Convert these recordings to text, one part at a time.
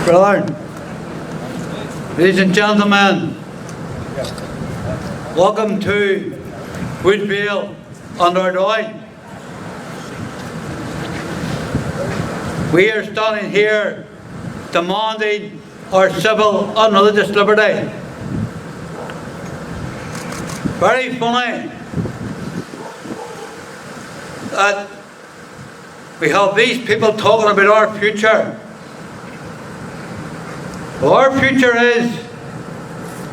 Brother, ladies and gentlemen, welcome to Woodvale on our Down. We are standing here demanding our civil and religious liberty. Very funny that we have these people talking about our future. Well, our future is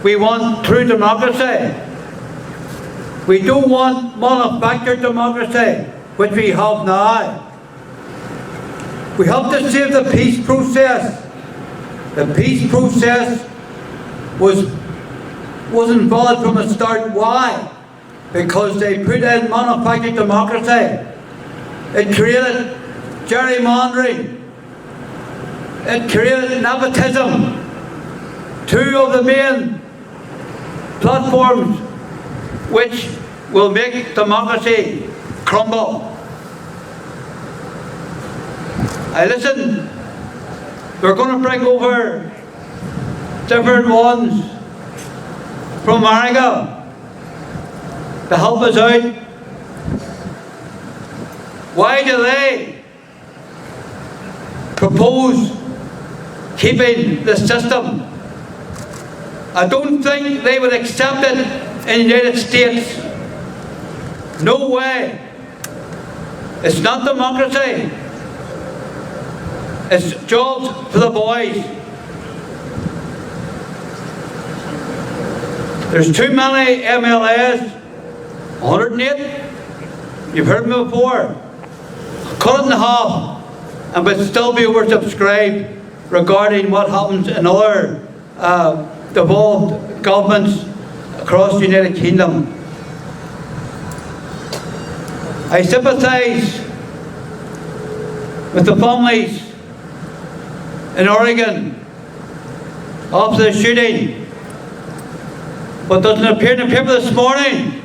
we want true democracy. We don't want manufactured democracy, which we have now. We have to save the peace process. The peace process wasn't valid from the start. Why? Because they put in manufactured democracy. It created gerrymandering. It created nepotism. Two of the main platforms which will make democracy crumble. Listen, we're going to bring over different ones from America to help us out. Why do they propose keeping the system? I don't think they would accept it in the United States. No way. It's not democracy. It's jobs for the boys. There's too many MLAs. 108. You've heard me before. Cut it in half and would still be oversubscribed regarding what happens in other devolved governments across the United Kingdom. I sympathise with the families in Oregon after the shooting, but doesn't appear in the paper this morning.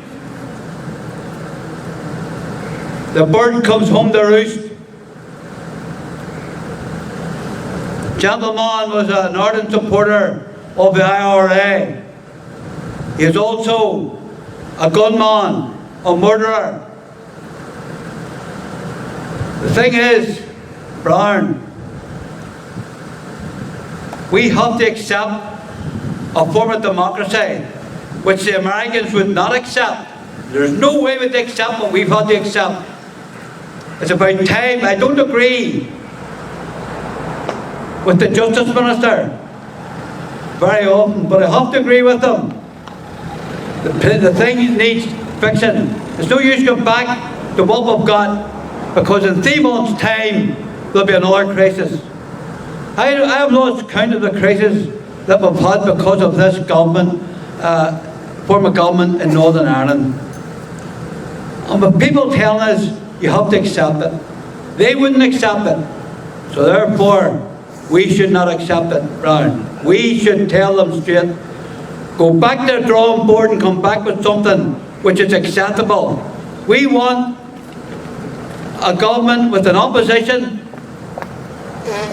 The bird comes home to roost. Gentleman was an ardent supporter of the IRA. He is also a gunman, a murderer. The thing is, Brian, we have to accept a form of democracy which the Americans would not accept. There's no way we'd accept what we've had to accept. It's about time. I don't agree with the Justice Minister very often, but I have to agree with them. The thing needs fixing. There's no use going back to what we've got, because in 3 months' time there'll be another crisis. I have lost count of the crisis that we've had because of this government, form of government in Northern Ireland. And with people telling us you have to accept it, they wouldn't accept it. So therefore, we should not accept it, Brian. We should tell them straight, go back to the drawing board and come back with something which is acceptable. We want a government with an opposition.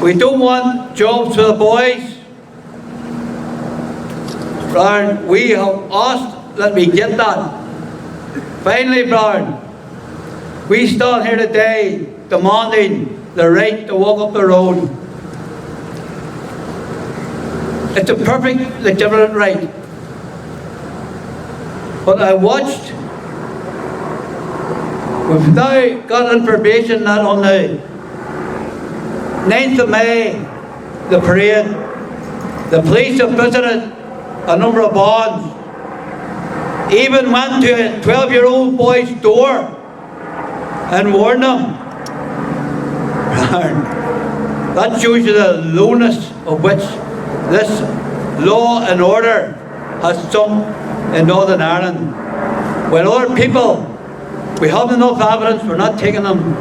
We don't want jobs for the boys. Brian, we have asked that we get that. Finally, Brian, we stand here today demanding the right to walk up the road. It's a perfect legitimate right. But I watched, we've now got information that on the 9th of May, the parade, the police have visited a number of bonds, even went to a 12-year-old boy's door and warned him. That shows you the lowness of which this law and order has sunk in Northern Ireland. When other people, we have enough evidence, we're not taking them.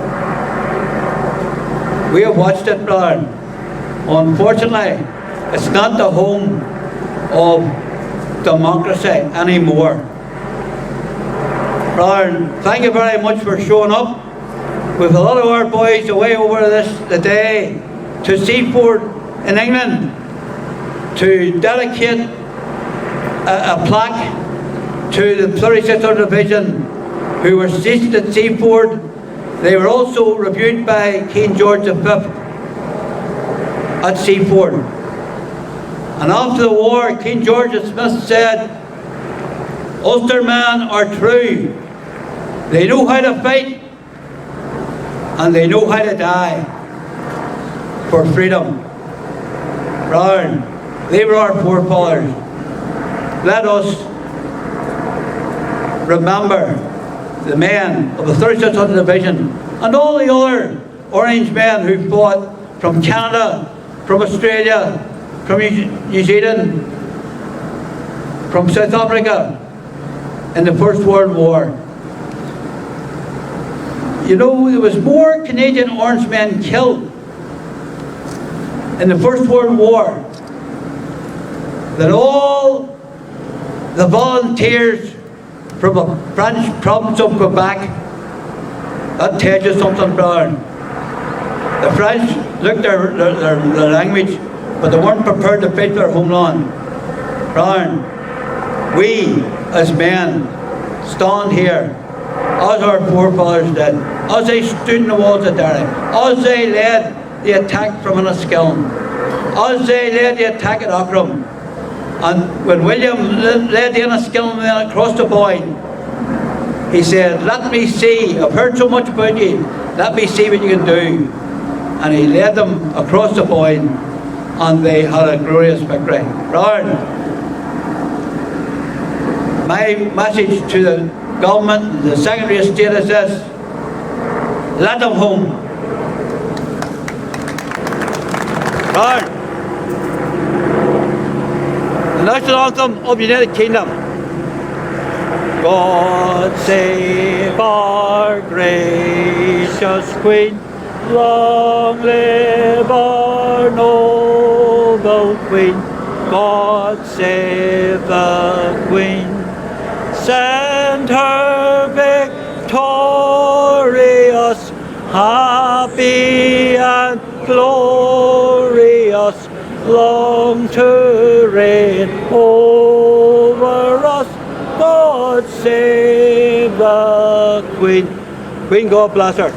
We have watched it, brother. Unfortunately, it's not the home of democracy anymore. Brother, thank you very much for showing up. With a lot of our boys away over this today to Seaford in England to dedicate a plaque to the 36th Division who were stationed at Seaford. They were also reviewed by King George V at Seaford. And after the war, King George V said, Ulstermen are true. They know how to fight and they know how to die for freedom. Brown, they were our forefathers. Let us remember the men of the 36th Division and all the other Orange men who fought from Canada, from Australia, from New Zealand, from South Africa in the First World War. You know, there was more Canadian Orange men killed in the First World War than all the volunteers from the French province of Quebec. That tells you something, brother. The French looked their language, but they weren't prepared to fight their homeland. Brother, we as men stand here as our forefathers did, as they stood in the walls of Derry, as they led the attack from Enniskillen, as they led the attack at Aughrim. And when William led the Enniskillen men across the Boyne, he said, let me see, I've heard so much about you, let me see what you can do. And he led them across the Boyne, and they had a glorious victory. Brother, my message to the government, the Secretary of State is this: let them home. Brother, the national anthem of the United Kingdom. God save our gracious Queen, long live our noble Queen. God save the Queen, send her victorious, happy and glorious, long to reign over us. God save the Queen. Queen, God bless her.